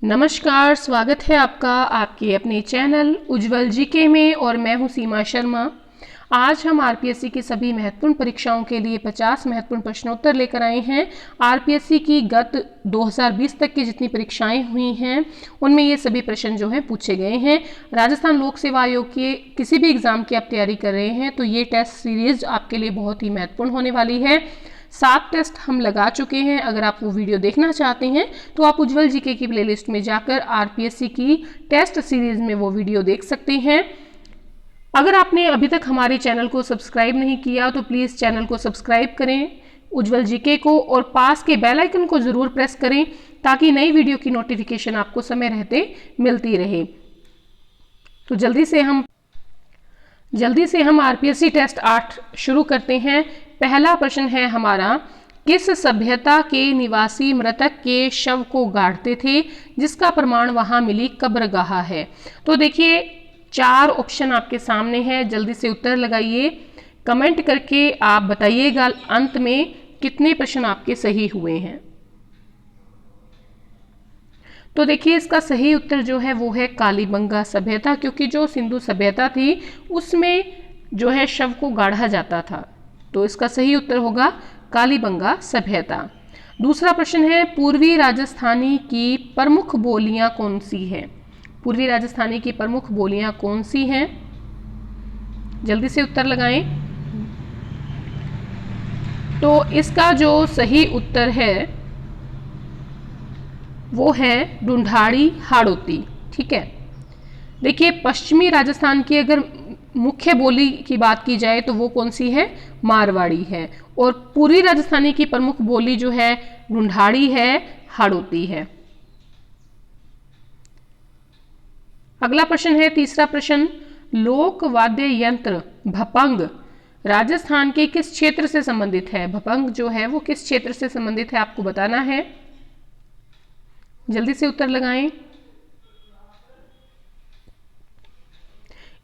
नमस्कार, स्वागत है आपका आपके अपने चैनल उज्ज्वल जीके में और मैं हूं सीमा शर्मा। आज हम आरपीएससी की सभी महत्वपूर्ण परीक्षाओं के लिए 50 महत्वपूर्ण प्रश्नोत्तर लेकर आए हैं। आरपीएससी की गत 2020 तक की जितनी परीक्षाएं हुई हैं उनमें ये सभी प्रश्न जो हैं पूछे गए हैं। राजस्थान लोक सेवा आयोग के किसी भी एग्जाम की आप तैयारी कर रहे हैं तो ये टेस्ट सीरीज आपके लिए बहुत ही महत्वपूर्ण होने वाली है। 7 टेस्ट हम लगा चुके हैं। अगर आप वो वीडियो देखना चाहते हैं तो आप उज्ज्वल जीके की प्लेलिस्ट में जाकर आरपीएससी की टेस्ट सीरीज में वो वीडियो देख सकते हैं। अगर आपने अभी तक हमारे चैनल को सब्सक्राइब नहीं किया तो प्लीज़ चैनल को सब्सक्राइब करें उज्ज्वल जीके को और पास के बेल आइकन को ज़रूर प्रेस करें ताकि नई वीडियो की नोटिफिकेशन आपको समय रहते मिलती रहे। तो जल्दी से हम आरपीएससी टेस्ट 8 शुरू करते हैं। पहला प्रश्न है हमारा, किस सभ्यता के निवासी मृतक के शव को गाड़ते थे जिसका प्रमाण वहां मिली कब्रगाह है। तो देखिए 4 ऑप्शन आपके सामने है, जल्दी से उत्तर लगाइए। कमेंट करके आप बताइएगा अंत में कितने प्रश्न आपके सही हुए हैं। तो देखिए इसका सही उत्तर जो है वो है कालीबंगा सभ्यता, क्योंकि जो सिंधु सभ्यता थी उसमें जो है शव को गाढ़ा जाता था। तो इसका सही उत्तर होगा कालीबंगा सभ्यता। दूसरा प्रश्न है, पूर्वी राजस्थानी की प्रमुख बोलियां कौन सी है। पूर्वी राजस्थानी की प्रमुख बोलियां कौन सी हैं, जल्दी से उत्तर लगाएं। तो इसका जो सही उत्तर है वो है ढूंढाड़ी हाड़ौती। ठीक है, देखिए पश्चिमी राजस्थान की अगर मुख्य बोली की बात की जाए तो वो कौन सी है, मारवाड़ी है। और पूर्वी राजस्थानी की प्रमुख बोली जो है ढूंढाड़ी है, हाड़ौती है। अगला प्रश्न है तीसरा प्रश्न, लोक वाद्य यंत्र भपंग राजस्थान के किस क्षेत्र से संबंधित है। भपंग जो है वो किस क्षेत्र से संबंधित है आपको बताना है, जल्दी से उत्तर लगाएं।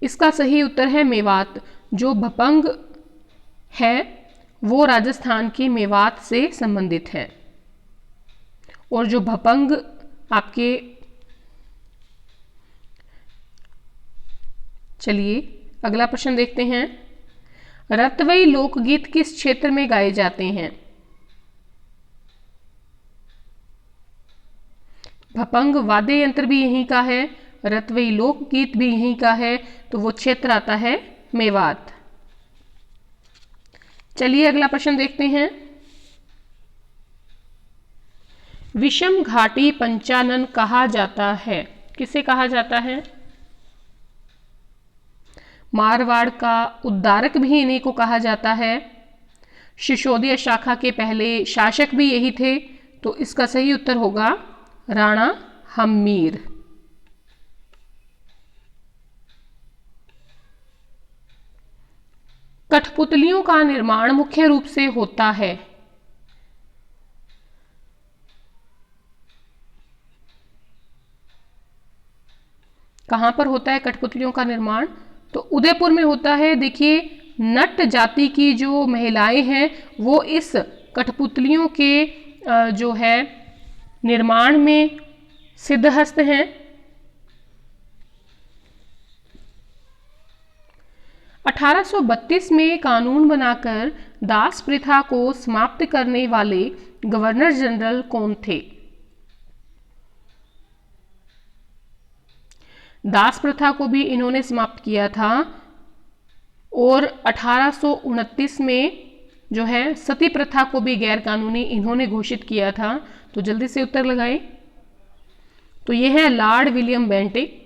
इसका सही उत्तर है मेवात। जो भपंग है वो राजस्थान के मेवात से संबंधित है। और जो भपंग आपके, चलिए अगला प्रश्न देखते हैं, रतवई लोकगीत किस क्षेत्र में गाए जाते हैं। भपंग वाद्य यंत्र भी यहीं का है, रतवई लोकगीत भी यहीं का है, तो वो क्षेत्र आता है मेवात। चलिए अगला प्रश्न देखते हैं, विषम घाटी पंचानन कहा जाता है, किसे कहा जाता है। मारवाड़ का उद्धारक भी इन्हीं को कहा जाता है। शिशोदिया शाखा के पहले शासक भी यही थे। तो इसका सही उत्तर होगा राणा हम्मीर। कठपुतलियों का निर्माण मुख्य रूप से होता है, कहां पर होता है कठपुतलियों का निर्माण, तो उदयपुर में होता है। देखिए नट जाति की जो महिलाएं हैं वो इस कठपुतलियों के जो है निर्माण में सिद्धहस्त हैं। 1832 में कानून बनाकर दास प्रथा को समाप्त करने वाले गवर्नर जनरल कौन थे। दास प्रथा को भी इन्होंने समाप्त किया था। और 1829 में जो है सती प्रथा को भी गैर कानूनी इन्होंने घोषित किया था। तो जल्दी से उत्तर लगाएं। तो ये है लॉर्ड विलियम बेंटिक।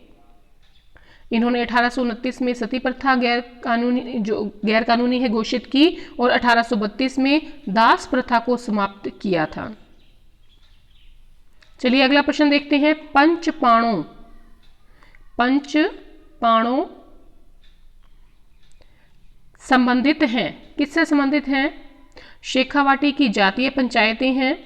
इन्होंने 1829 में सती प्रथा गैर कानूनी है घोषित की और 1832 में दास प्रथा को समाप्त किया था। चलिए अगला प्रश्न देखते हैं, पंचपाणों संबंधित हैं, किससे संबंधित हैं। शेखावाटी की जातीय पंचायतें हैं,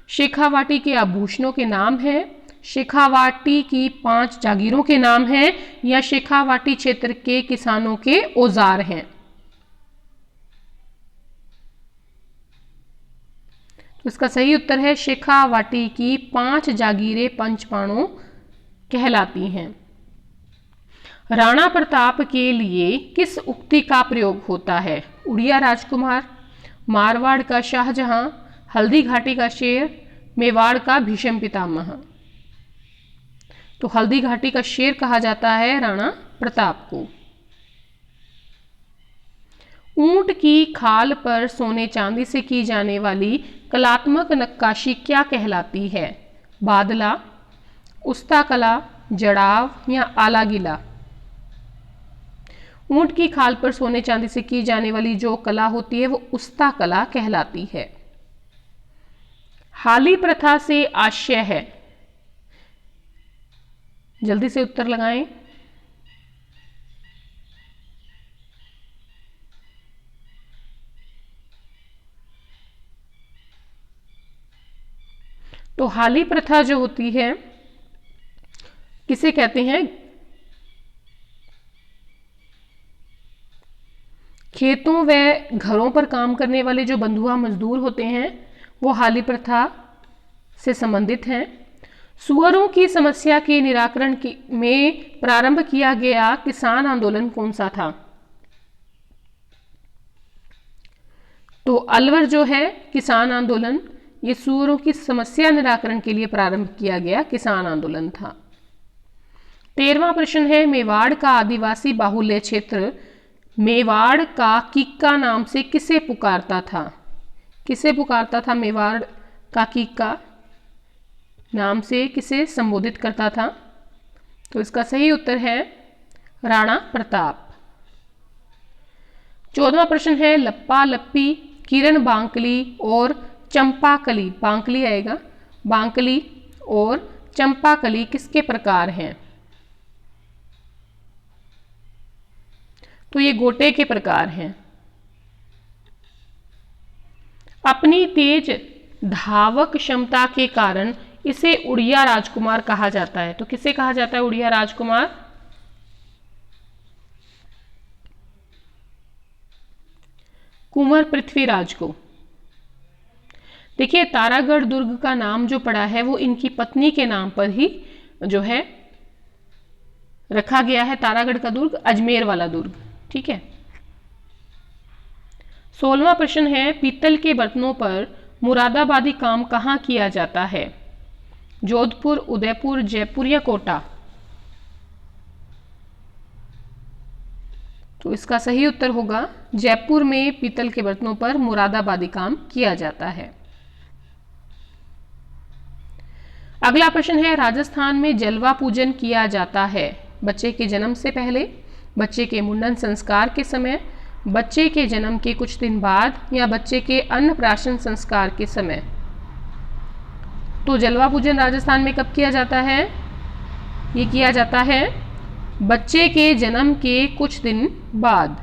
शेखावाटी के आभूषणों के नाम हैं, शेखावाटी की 5 जागीरों के नाम हैं, या शेखावाटी क्षेत्र के किसानों के औजार हैं। तो इसका सही उत्तर है शेखावाटी की 5 जागीरें पंचपाणों कहलाती हैं। राणा प्रताप के लिए किस उक्ति का प्रयोग होता है? उड़िया राजकुमार, मारवाड़ का शाहजहां, हल्दी घाटी का शेर, मेवाड़ का भीष्म पितामह। तो हल्दी घाटी का शेर कहा जाता है राणा प्रताप को। ऊंट की खाल पर सोने चांदी से की जाने वाली कलात्मक नक्काशी क्या कहलाती है? बादला, उस्ता कला, जड़ाव या आला गिला। ऊंट की खाल पर सोने चांदी से की जाने वाली जो कला होती है वो उस्ता कला कहलाती है। हाली प्रथा से आशय है, जल्दी से उत्तर लगाएं। तो हाली प्रथा जो होती है किसे कहते हैं? खेतों व घरों पर काम करने वाले जो बंधुआ मजदूर होते हैं वो हाली प्रथा से संबंधित हैं। सुअरों की समस्या के निराकरण में प्रारंभ किया गया किसान आंदोलन कौन सा था? तो अलवर जो है किसान आंदोलन, ये सुअरों की समस्या निराकरण के लिए प्रारंभ किया गया किसान आंदोलन था। 13वां प्रश्न है, मेवाड़ का आदिवासी बाहुल्य क्षेत्र मेवाड़ का किक्का नाम से किसे पुकारता था? किसे पुकारता था? मेवाड़ का किक्का नाम से किसे संबोधित करता था? तो इसका सही उत्तर है राणा प्रताप। 14वां प्रश्न है, लप्पा लप्पी, किरण बांकली और चंपाकली, बांकली आएगा, बांकली और चंपाकली किसके प्रकार हैं? तो ये गोटे के प्रकार हैं। अपनी तेज धावक क्षमता के कारण इसे उड़िया राजकुमार कहा जाता है। तो किसे कहा जाता है उड़िया राजकुमार? कुंवर पृथ्वीराज को। देखिए तारागढ़ दुर्ग का नाम जो पड़ा है वो इनकी पत्नी के नाम पर ही जो है रखा गया है। तारागढ़ का दुर्ग अजमेर वाला दुर्ग, ठीक है। 16वां प्रश्न है, पीतल के बर्तनों पर मुरादाबादी काम कहाँ किया जाता है? जोधपुर, उदयपुर, जयपुर या कोटा? तो इसका सही उत्तर होगा जयपुर में पीतल के बर्तनों पर मुरादाबादी काम किया जाता है। अगला प्रश्न है, राजस्थान में जलवा पूजन किया जाता है बच्चे के जन्म से पहले, बच्चे के मुंडन संस्कार के समय, बच्चे के जन्म के कुछ दिन बाद या बच्चे के अन्नप्राशन संस्कार के समय। तो जलवा पूजन राजस्थान में कब किया जाता है? ये किया जाता है बच्चे के जन्म के कुछ दिन बाद।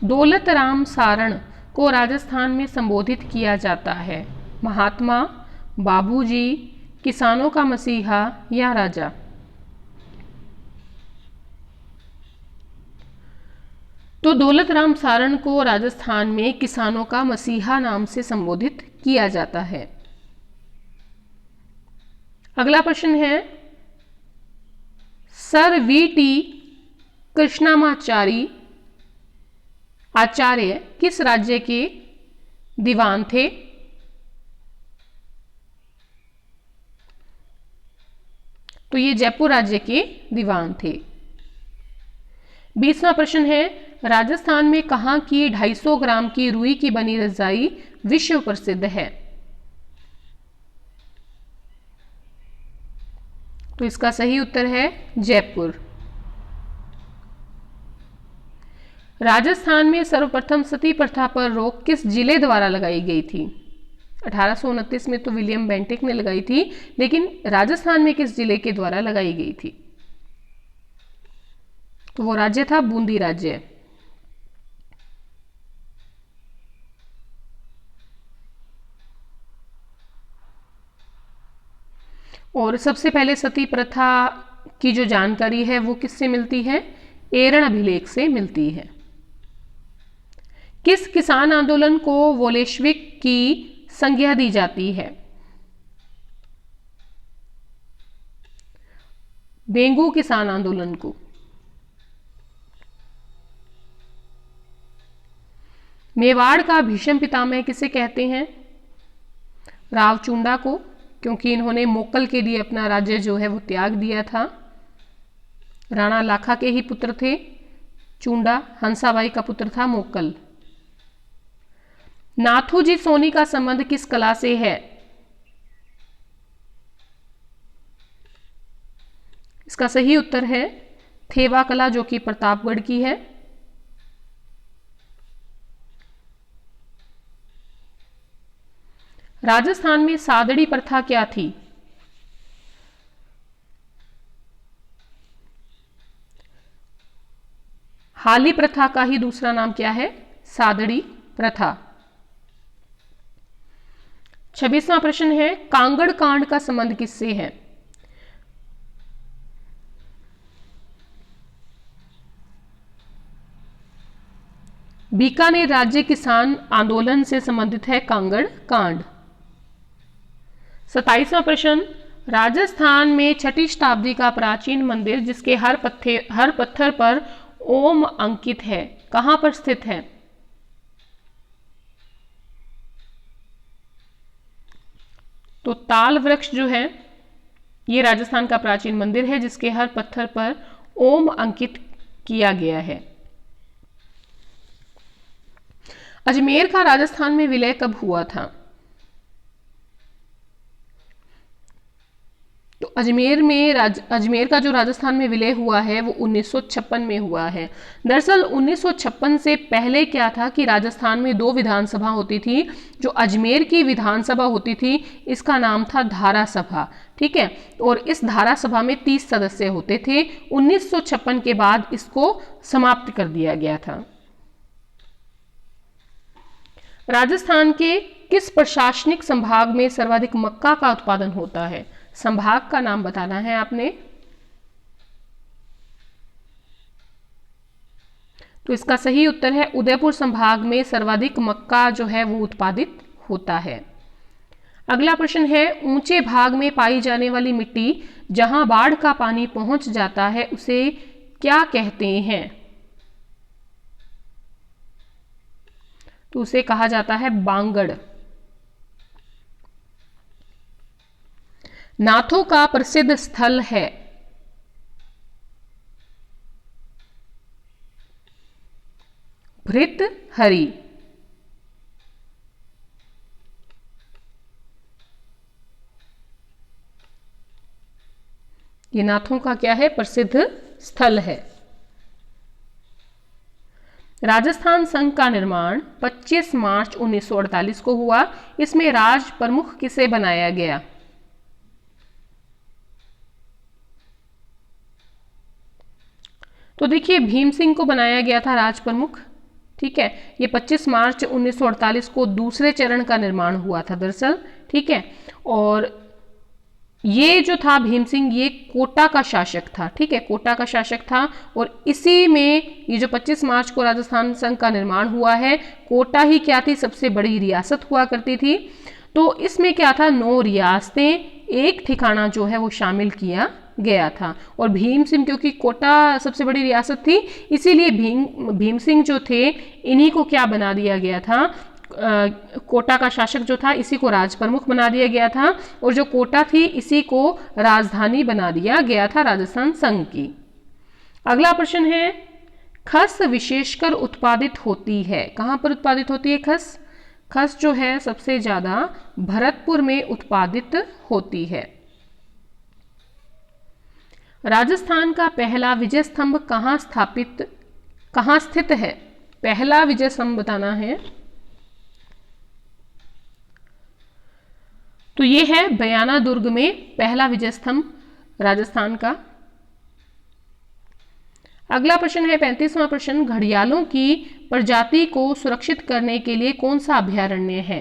दौलत राम सारण को राजस्थान में संबोधित किया जाता है महात्मा, बाबूजी, किसानों का मसीहा या राजा? तो दौलत राम सारण को राजस्थान में किसानों का मसीहा नाम से संबोधित किया जाता है। अगला प्रश्न है, सर वी.टी. कृष्णामाचारी आचार्य किस राज्य के दीवान थे? तो ये जयपुर राज्य के दीवान थे। 20वां प्रश्न है, राजस्थान में कहाँ की 250 ग्राम की रुई की बनी रजाई विश्व प्रसिद्ध है? तो इसका सही उत्तर है जयपुर। राजस्थान में सर्वप्रथम सती प्रथा पर रोक किस जिले द्वारा लगाई गई थी? 1829 में तो विलियम बेंटिक ने लगाई थी, लेकिन राजस्थान में किस जिले के द्वारा लगाई गई थी? तो वो राज्य था बूंदी राज्य। और सबसे पहले सती प्रथा की जो जानकारी है वो किससे मिलती है? एरण अभिलेख से मिलती है। किस किसान आंदोलन को वोलेश्विक की संज्ञा दी जाती है? बेंगू किसान आंदोलन को। मेवाड़ का भीष्म पितामह किसे कहते हैं? रावचुंडा को, क्योंकि इन्होंने मोक्कल के लिए अपना राज्य जो है वो त्याग दिया था। राणा लाखा के ही पुत्र थे चूंडा, हंसाबाई का पुत्र था मोक्कल। नाथूजी सोनी का संबंध किस कला से है? इसका सही उत्तर है थेवा कला, जो कि प्रतापगढ़ की है। राजस्थान में सादड़ी प्रथा क्या थी? हाली प्रथा का ही दूसरा नाम क्या है? सादड़ी प्रथा। 26वां प्रश्न है, कांगड़ कांड का संबंध किससे है? बीकानेर राज्य किसान आंदोलन से संबंधित है कांगड़ कांड। 27वां प्रश्न, राजस्थान में 6ठी शताब्दी का प्राचीन मंदिर जिसके हर पत्थर पर ओम अंकित है, कहां पर स्थित है? तो ताल वृक्ष जो है ये राजस्थान का प्राचीन मंदिर है जिसके हर पत्थर पर ओम अंकित किया गया है। अजमेर का राजस्थान में विलय कब हुआ था? तो अजमेर का जो राजस्थान में विलय हुआ है वो 1956 में हुआ है। दरअसल 1956 से पहले क्या था कि राजस्थान में 2 विधानसभा होती थी। जो अजमेर की विधानसभा होती थी इसका नाम था धारा सभा, ठीक है, और इस धारा सभा में 30 सदस्य होते थे। 1956 के बाद इसको समाप्त कर दिया गया था। राजस्थान के किस प्रशासनिक संभाग में सर्वाधिक मक्का का उत्पादन होता है? संभाग का नाम बताना है आपने। तो इसका सही उत्तर है उदयपुर संभाग में सर्वाधिक मक्का जो है वो उत्पादित होता है। अगला प्रश्न है, ऊंचे भाग में पाई जाने वाली मिट्टी जहां बाढ़ का पानी पहुंच जाता है उसे क्या कहते हैं? तो उसे कहा जाता है बांगड़। नाथों का प्रसिद्ध स्थल है? भृतहरि। ये नाथों का क्या है? प्रसिद्ध स्थल है। राजस्थान संघ का निर्माण 25 मार्च 1948 को हुआ। इसमें राज प्रमुख किसे बनाया गया? तो देखिए भीम सिंह को बनाया गया था राज प्रमुख, ठीक है। ये 25 मार्च 1948 को दूसरे चरण का निर्माण हुआ था दरअसल, ठीक है। और ये जो था भीम सिंह ये कोटा का शासक था, ठीक है, कोटा का शासक था। और इसी में ये जो 25 मार्च को राजस्थान संघ का निर्माण हुआ है, कोटा ही क्या थी? सबसे बड़ी रियासत हुआ करती थी। तो इसमें क्या था? 9 रियासतें, एक ठिकाना जो है वो शामिल किया गया था। और भीम सिंह, क्योंकि कोटा सबसे बड़ी रियासत थी, इसीलिए भीम सिंह जो थे इन्हीं को क्या बना दिया गया था? कोटा का शासक जो था इसी को राज प्रमुख बना दिया गया था। और जो कोटा थी इसी को राजधानी बना दिया गया था राजस्थान संघ की। अगला प्रश्न है, खस विशेषकर उत्पादित होती है, कहां पर उत्पादित होती है खस? खस जो है सबसे ज्यादा भरतपुर में उत्पादित होती है। राजस्थान का पहला विजय स्तंभ कहां स्थित है? पहला विजय स्तंभ बताना है। तो ये है बयाना दुर्ग में पहला विजय स्तंभ राजस्थान का। अगला प्रश्न है 35वां प्रश्न, घड़ियालों की प्रजाति को सुरक्षित करने के लिए कौन सा अभयारण्य है?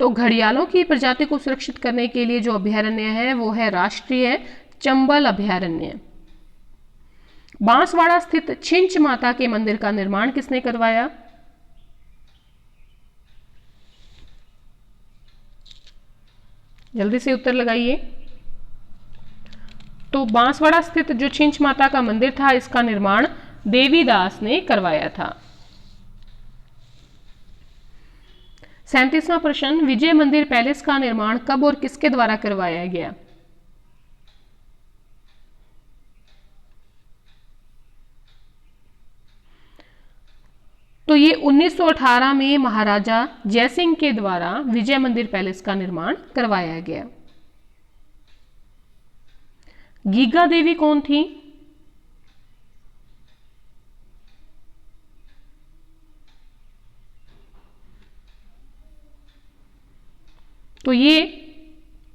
तो घड़ियालों की प्रजाति को सुरक्षित करने के लिए जो अभयारण्य है वो है राष्ट्रीय चंबल अभयारण्य। बांसवाड़ा स्थित छिंच माता के मंदिर का निर्माण किसने करवाया? जल्दी से उत्तर लगाइए। तो बांसवाड़ा स्थित जो छिंच माता का मंदिर था, इसका निर्माण देवीदास ने करवाया था। 37वां प्रश्न, विजय मंदिर पैलेस का निर्माण कब और किसके द्वारा करवाया गया? तो ये 1918 में महाराजा जयसिंह के द्वारा विजय मंदिर पैलेस का निर्माण करवाया गया। गीगा देवी कौन थी? तो ये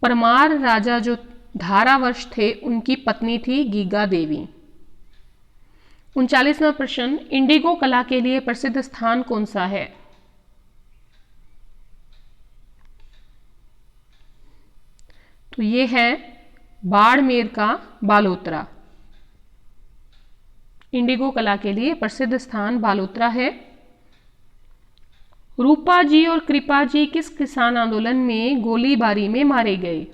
परमार राजा जो धारावर्ष थे, उनकी पत्नी थी गीगा देवी। 39वां प्रश्न, इंडिगो कला के लिए प्रसिद्ध स्थान कौन सा है? तो ये है बाड़मेर का बालोतरा। इंडिगो कला के लिए प्रसिद्ध स्थान बालोतरा है। रूपा जी और कृपा जी किस किसान आंदोलन में गोलीबारी में मारे गए?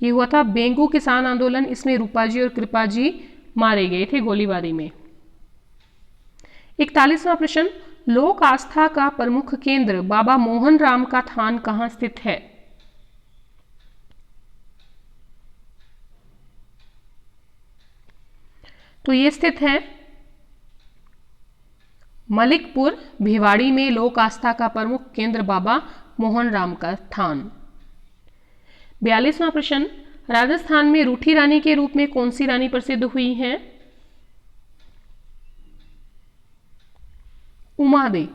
ये हुआ था बेंगू किसान आंदोलन। इसमें रूपा जी और कृपा जी मारे गए थे गोलीबारी में। 41वां प्रश्न, लोक आस्था का प्रमुख केंद्र बाबा मोहन राम का थान कहां स्थित है? तो ये स्थित है मलिकपुर भिवाड़ी में। लोक आस्था का प्रमुख केंद्र बाबा मोहन राम का थान। 42वां प्रश्न, राजस्थान में रूठी रानी के रूप में कौन सी रानी प्रसिद्ध हुई है? उमादे।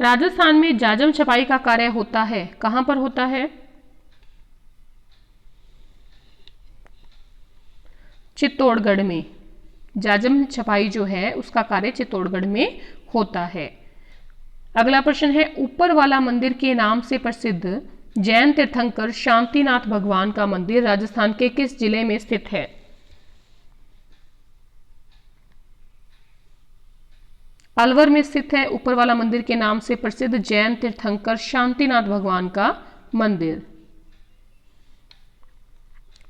राजस्थान में जाजम छपाई का कार्य होता है, कहां पर होता है? चित्तौड़गढ़ में। जाजम छपाई जो है उसका कार्य चित्तौड़गढ़ में होता है। अगला प्रश्न है, ऊपर वाला मंदिर के नाम से प्रसिद्ध जैन तीर्थंकर शांतिनाथ भगवान का मंदिर राजस्थान के किस जिले में स्थित है? अलवर में स्थित है ऊपर वाला मंदिर के नाम से प्रसिद्ध जैन तीर्थंकर शांतिनाथ भगवान का मंदिर।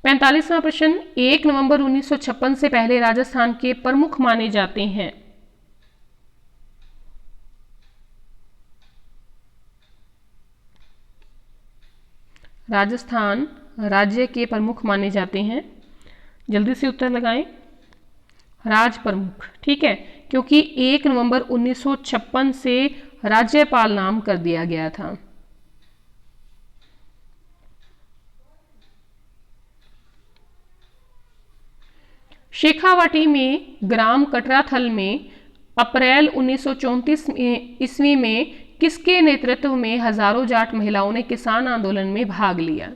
45वां प्रश्न, 1 नवंबर 1956 से पहले राजस्थान के प्रमुख माने जाते हैं? राजस्थान राज्य के प्रमुख माने जाते हैं। जल्दी से उत्तर लगाएं। राज प्रमुख, ठीक है, क्योंकि 1 नवंबर 1956 से राज्यपाल नाम कर दिया गया था। शेखावाटी में ग्राम कटराथल में अप्रैल 1934 ईस्वी में किसके नेतृत्व में हजारों जाट महिलाओं ने किसान आंदोलन में भाग लिया?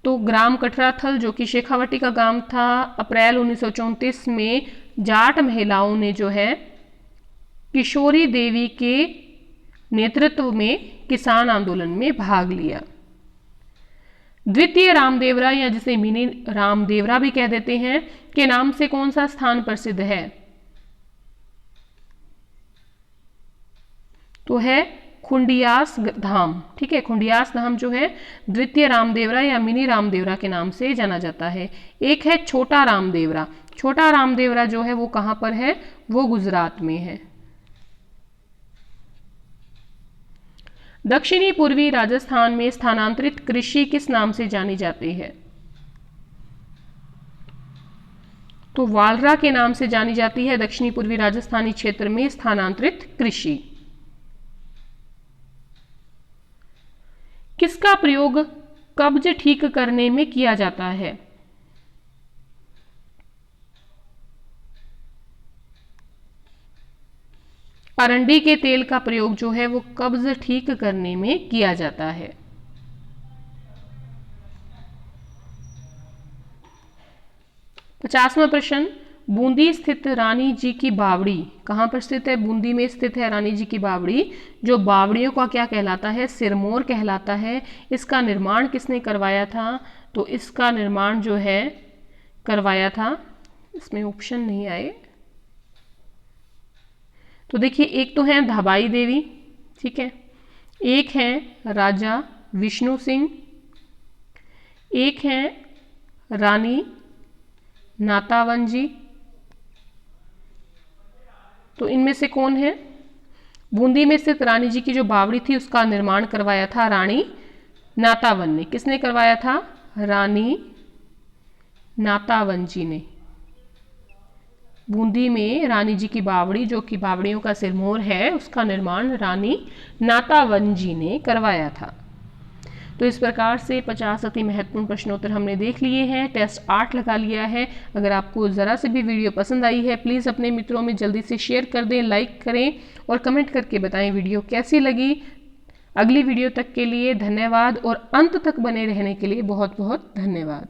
तो ग्राम कटराथल जो कि शेखावाटी का गांव था, अप्रैल 1934 में जाट महिलाओं ने जो है किशोरी देवी के नेतृत्व में किसान आंदोलन में भाग लिया। द्वितीय रामदेवरा या जिसे मिनी रामदेवरा भी कह देते हैं के नाम से कौन सा स्थान प्रसिद्ध है? तो है खुंडियास धाम, ठीक है। खुंडियास धाम जो है द्वितीय रामदेवरा या मिनी रामदेवरा के नाम से जाना जाता है। एक है छोटा रामदेवरा। छोटा रामदेवरा जो है वो कहां पर है? वो गुजरात में है। दक्षिणी पूर्वी राजस्थान में स्थानांतरित कृषि किस नाम से जानी जाती है? तो वालरा के नाम से जानी जाती है दक्षिणी पूर्वी राजस्थानी क्षेत्र में स्थानांतरित कृषि। किसका प्रयोग कब्ज ठीक करने में किया जाता है? अरंडी के तेल का प्रयोग जो है वो कब्ज ठीक करने में किया जाता है। 50वां प्रश्न, बूंदी स्थित रानी जी की बावड़ी कहाँ पर स्थित है? बूंदी में स्थित है रानी जी की बावड़ी, जो बावड़ियों का क्या कहलाता है? सिरमौर कहलाता है। इसका निर्माण किसने करवाया था? तो इसका निर्माण जो है करवाया था, इसमें ऑप्शन नहीं आए, तो देखिए एक तो है धाबाई देवी, ठीक है, एक है राजा विष्णु सिंह, एक है रानी नातावन जी। तो इनमें से कौन है? बूंदी में स्थित रानी जी की जो बावड़ी थी उसका निर्माण करवाया था रानी नातावन ने। किसने करवाया था? रानी नातावन जी ने। बूंदी में रानी जी की बावड़ी, जो कि बावड़ियों का सिरमौर है, उसका निर्माण रानी नातावन जी ने करवाया था। तो इस प्रकार से 50 अति महत्वपूर्ण प्रश्नोत्तर हमने देख लिए हैं, टेस्ट 8 लगा लिया है। अगर आपको ज़रा से भी वीडियो पसंद आई है प्लीज़ अपने मित्रों में जल्दी से शेयर कर दें, लाइक करें और कमेंट करके बताएं वीडियो कैसी लगी। अगली वीडियो तक के लिए धन्यवाद और अंत तक बने रहने के लिए बहुत बहुत धन्यवाद।